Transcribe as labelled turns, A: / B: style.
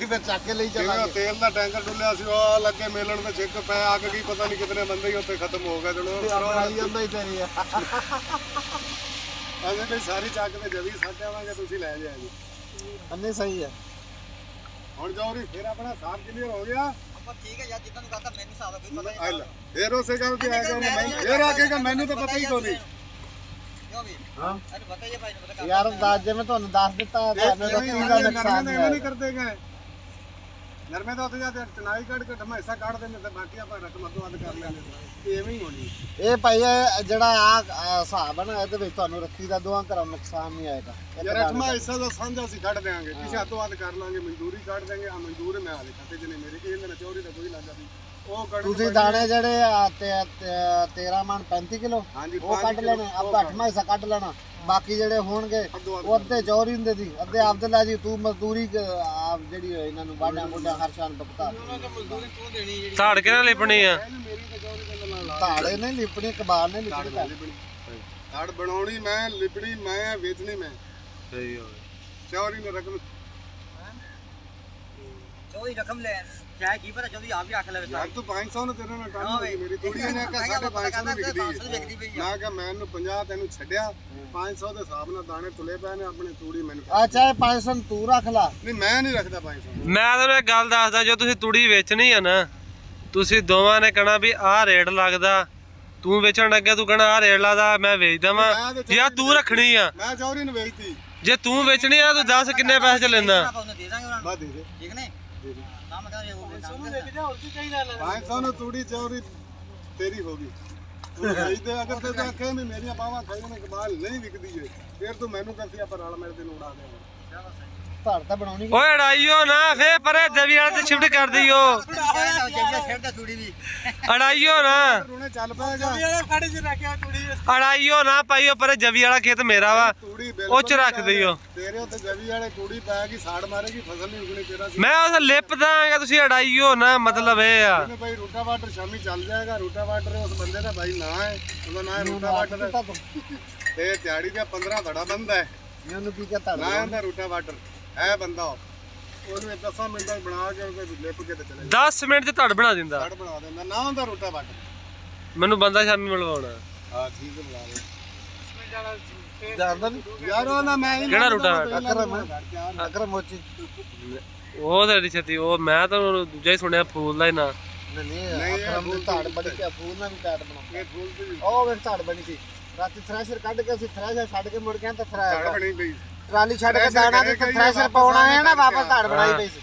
A: फिर चक के ले चला
B: तेल का टैंकर डुलिया सी वो लगे मेलन ते छिक पे आग की पता नहीं कितने बंदे ही उत्थे खत्म हो गए। चलो
A: आई ਜਾਂਦਾ ਹੀ ਤੇਰੀ
B: ਅਸੀਂ ਵੀ ਸਾਰੀ ਚੱਕ ਤੇ ਜਵੀ ਛੱਡ ਆਵਾਂਗੇ ਤੁਸੀਂ ਲੈ ਜਾਇਆ ਜੀ।
A: ਅੰਨੇ ਸਹੀ ਹੈ
B: ਹੁਣ ਜੌਹਰੀ ਫਿਰ ਆਪਣਾ ਸਾਫ ਕਲੀਅਰ ਹੋ ਗਿਆ।
C: ਆਪਾਂ ਠੀਕ ਹੈ ਯਾਰ ਜਿੱਦਾਂ ਨੂੰ ਕਹਤਾ ਮੈਨੂੰ ਸਾਦਾ ਕੋਈ ਪਤਾ ਨਹੀਂ।
B: ਫਿਰ ਉਸੇ ਗੱਲ ਤੇ ਆ ਗਿਆ ਮੈਂ ਫਿਰ ਆਖੇਗਾ ਮੈਨੂੰ ਤਾਂ ਪਤਾ ਹੀ ਕੋਈ ਨਹੀਂ।
C: ਕਿਉਂ ਵੀ
A: ਹਾਂ
C: ਇਹਨੂੰ ਪਤਾ ਹੀ ਹੈ ਭਾਈ ਨੂੰ ਪਤਾ
A: ਯਾਰ ਦੱਸ ਜੇ ਮੈਂ ਤੁਹਾਨੂੰ ਦੱਸ ਦਿੱਤਾ ਤੁਹਾਨੂੰ ਤਾਂ ਕੀ ਦਾ ਨੁਕਸਾਨ
B: ਨਹੀਂ ਕਰਦੇ ਗਏ ਨਰਮੇ ਦਾ ਉੱਥੇ ਜਾ ਕੇ ਚਨਾਈ ਕੱਢ ਕੇ ਢਮੈਸਾ ਕੱਢ ਦਿੰਦੇ ਤੇ ਬਾਕੀ ਆਪਾਂ ਰਕਮ ਅੱਧੋ ਅੱਧ ਕਰ ਲੈਂਦੇ ਤੇ ਐਵੇਂ ਹੀ ਹੋਣੀ।
A: ਇਹ ਭਾਈ ਜਿਹੜਾ ਆ ਹਿਸਾਬ ਹੈ ਨਾ ਇਹਦੇ ਵਿੱਚ ਤੁਹਾਨੂੰ ਰੱਖੀ ਦਾ ਦੋਹਾਂ ਘਰਾਂ ਨੁਕਸਾਨ ਨਹੀਂ ਆਏਗਾ।
B: ਯਾਰ ਅਠਵਾਂ ਹਿੱਸਾ ਦਾ ਸਾਂਝਾ ਅਸੀਂ ਕੱਢ ਦੇਾਂਗੇ ਕਿਸੇ ਅੱਧੋ ਅੱਧ ਕਰ ਲਾਂਗੇ ਮਜ਼ਦੂਰੀ ਕੱਢ ਦੇਾਂਗੇ ਆ ਮਜ਼ਦੂਰ ਮੈਂ ਆਲੇ ਖਾਤੇ ਜਿਹਨੇ ਮੇਰੇ ਇਹਦੇ ਨਾਲ ਚੋਰੀ ਦਾ ਕੋਈ ਲੱਗਾ ਸੀ ਉਹ ਕੱਢ
A: ਤੁਸੀਂ ਦਾਣੇ ਜਿਹੜੇ 13 ਮਣ 35 ਕਿਲੋ ਉਹ ਕੱਢ ਲੈਣੇ ਆਪਦਾ 8ਵਾਂ ਹਿੱਸਾ ਕੱਢ ਲੈਣਾ ਬਾਕੀ ਜਿਹੜੇ ਹੋਣਗੇ ਉਹ ਅੱਧੇ ਚੋਰੀ ਹੁੰਦੇ ਸੀ ਅੱਧੇ ਆਪਦੇ ਲੈ ਜੀ ਤੂੰ ਮਜ਼ਦੂਰੀ ਜਿਹੜੀ ਇਹਨਾਂ ਨੂੰ ਵਾਢਾਂ ਮੋਢਾਂ ਹਰ ਸ਼ਾਨ ਪਕਤਾ
C: ਮਜ਼ਦੂਰੀ ਤੂੰ ਦੇਣੀ ਜਿਹੜੀ
D: ਧਾੜ ਕਿਹਨਾਂ ਲਿਪਣੀ ਆ
A: ਧਾੜੇ ਨੇ ਲਿਪਣੀ ਕਬਾਲ ਨੇ ਲਿਪਣੀ
B: ਧਾੜ ਬਣਾਉਣੀ ਮੈਂ ਲਿਪਣੀ ਮੈਂ ਵੇਚਣੀ ਮੈਂ
D: ਸਹੀ ਹੋ
B: ਚੋਰੀ ਨੇ ਰਕਮ
C: ਚੋਰੀ ਰਕਮ ਲੈ ਚਾਹੇ ਕੀ ਪਤਾ ਚੋਰੀ ਆਪ ਵੀ ਰੱਖ ਲੈ
B: ਯਾਰ ਤੂੰ 500 ਨੂੰ ਤੇਰੇ ਨਾਲ ਕੰਮ ਹੋਈ ਮੇਰੀ ਕੁੜੀ ਨੇ ਕਿਹਾ 550 ਨੂੰ ਵਿਕਦੀ ਹੈ ਮੈਂ ਕਿਹਾ ਮੈਨੂੰ 50 ਤੈਨੂੰ ਛੱਡਿਆ 500 ਦੇ ਹਿਸਾਬ ਨਾਲ ਦਾਣੇ ਤੁਲੇ ਪਏ ਨੇ ਆਪਣੀ ਤੂੜੀ ਮੈਨੂੰ
A: ਅੱਛਾ ਇਹ 500 ਤੂੰ ਰੱਖ ਲਾ
B: ਨਹੀਂ ਮੈਂ ਨਹੀਂ ਰੱਖਦਾ 500
D: ਮੈਂ ਤੁਹਾਨੂੰ ਇੱਕ ਗੱਲ ਦੱਸਦਾ ਜੋ ਤੁਸੀਂ ਤੂੜੀ ਵੇਚਣੀ ਆ ਨਾ ਤੁਸੀਂ ਦੋਵਾਂ ਨੇ ਕਹਣਾ ਵੀ ਆਹ ਰੇਟ ਲੱਗਦਾ ਤੂੰ ਵੇਚਣ ਲੱਗਿਆ ਤੂੰ ਕਹਣਾ ਆਹ ਰੇਟ ਲੱਗਦਾ ਮੈਂ ਵੇਚ ਦਵਾਂ ਜਾਂ ਤੂੰ ਰੱਖਣੀ ਆ
B: ਮੈਂ ਚੌਰੀ ਨੂੰ ਵੇਚਤੀ
D: ਜੇ ਤੂੰ ਵੇਚਣੀ ਆ ਤੂੰ ਦੱਸ ਕਿੰਨੇ ਪੈਸੇ ਚ ਲੈਂਦਾ
C: ਦੇ ਦਾਂਗੇ ਉਹਨਾਂ
B: ਬਾ ਦੇ ਦੇ
C: ਨੂੰ ਠੀਕ ਨੇ ਨਾ ਮੈਂ ਕਹਿੰਦਾ
A: ਲੈ ਕੇ ਜਾ ਹੋਰ ਕੀ ਚਾਹੀਦਾ
B: 500 ਨੂੰ ਤੂੜੀ ਚੌਰੀ ਤੇਰੀ ਹੋ ਗਈ ਤੂੰ ਵੇਚਦੇ ਅਗਰ ਤੇ ਆਖੇ ਵੀ ਮੇਰੀਆਂ ਬਾਹਾਂ ਖਾਈਆਂ ਨੇ ਕਬਾਲ ਨਹੀਂ ਵਿਕਦੀ ਏ ਫਿਰ ਤੂੰ ਮੈਨੂੰ ਦੱਸੀ ਆਪਾਂ ਰਲ ਮਿਲ ਕੇ ਉਡਾ ਦੇਵਾਂਗੇ
A: ਧੜ ਤਾਂ ਬਣਾਉਣੀ
D: ਓਏ ਅੜਾਈਓ ਨਾ ਫੇਰ ਪਰੇ ਦਵੀ ਵਾਲੇ ਤੇ ਸ਼ਿਫਟ ਕਰ ਦਈਓ
C: ਛੇੜਦਾ ਤੂੜੀ ਵੀ
D: ਅੜਾਈਓ ਨਾ
B: ਰੋਣੇ ਚੱਲ ਪਏਗਾ
A: ਖਾੜੇ 'ਚ ਰੱਖਿਆ ਕੁੜੀ
D: ਅੜਾਈਓ ਨਾ ਪਾਈਓ ਪਰੇ ਜਵੀ ਵਾਲਾ ਖੇਤ ਮੇਰਾ ਵਾ
B: ਤੂੜੀ
D: ਉਹ ਚ ਰੱਖ ਦਈਓ
B: ਤੇਰੇ ਉੱਤੇ ਜਵੀ ਵਾਲੇ ਤੂੜੀ ਪਾਏਗੀ ਸਾੜ ਮਾਰੇਗੀ ਫਸਲ ਨਹੀਂ ਉਗਣੀ ਤੇਰਾ
D: ਮੈਂ ਉਸ ਲਿਪ ਦਾਂਗਾ ਤੁਸੀਂ ਅੜਾਈਓ ਨਾ ਮਤਲਬ ਇਹ ਆ
B: ਇਹਨੇ ਭਾਈ ਰੂਟਾ ਵਾਟਰ ਸ਼ਾਮੀ ਚੱਲ ਜਾਏਗਾ ਰੂਟਾ ਵਾਟਰ ਉਸ ਬੰਦੇ ਦਾ ਭਾਈ ਨਾਂ ਹੈ ਉਹਦਾ ਨਾਂ ਹੈ ਰੂਟਾ ਵਾਟਰ ਤੇ ਦਿਹਾੜੀ ਦਾ 15 ਧੜਾ ਬੰਦਾ ਹੈ
A: ਇਹਨੂੰ ਕੀ ਕਹਤਾ
B: ਨਾਂ ਇਹਦਾ ਰੂਟਾ ਵਾਟਰ ਹੈ ਬੰਦਾ ਉਹਨੂੰ 10 ਮਿੰਟਾਂ ਚ ਬਣਾ ਕੇ ਉਹਦੇ ਲਿਪ ਕੇ ਤੇ ਚਲੇ
D: 10 ਮਿੰਟ ਚ ਧੜ ਬਣਾ ਦਿੰਦਾ
B: ਧੜ ਬਣਾ ਦਿੰਦਾ ਨਾਂ ਹੁੰਦਾ ਰੂਟਾ ਵਾਟਰ
D: ਮੈਨੂੰ ਬੰਦਾ ਸ਼ਾਮੀ ਮਿਲਵਾਉਣਾ
B: ਹਾਂ ਠੀਕ ਹੈ ਬੁਲਾ ਲੈ
A: ਜਾਣਦਾ ਨਹੀਂ
B: ਯਾਰ ਉਹ ਨਾ ਮੈਂ
D: ਕਿਹੜਾ ਰੂਟਾ
A: ਅਕਰਮ ਮੋਚੀ
D: ਉਹ ਤੇਰੀ ਛਤੀ ਉਹ ਮੈਂ ਤਾਂ ਦੂਜਾ ਹੀ ਸੁਣਿਆ ਫੂਲ ਦਾ ਹੀ ਨਾਂ
A: ਨਹੀਂ ਅਕਰਮ ਦੀ ਧੜ ਬਣੀ ਕਿ ਫੂਲ ਨਾਲ ਵੀ ਧੜ ਬਣਾ
B: ਇਹ ਫੂਲ ਦੀ
A: ਉਹ ਵੇਖ ਧੜ ਬਣੀ ਸੀ ਰਾਤੀ ਥ੍ਰੈਸ਼ਰ ਕੱਢ ਕੇ ਅਸੀਂ ਥ੍ਰੈਸ਼ਰ ਛੱਡ ਕੇ ਮੁੜ ਕੇ ਤਾਂ
B: ਧੜ ਬਣੀ ਪਈ
A: ਟਰਾਲੀ ਛੱਡ ਕੇ ਦਾਣਾ ਤੇ ਥ੍ਰੈਸ਼ਰ ਪਾਉਣਾ ਹੈ ਨਾ ਵਾਪਸ ਧੜ ਬਣਾਈ ਪਈ ਸੀ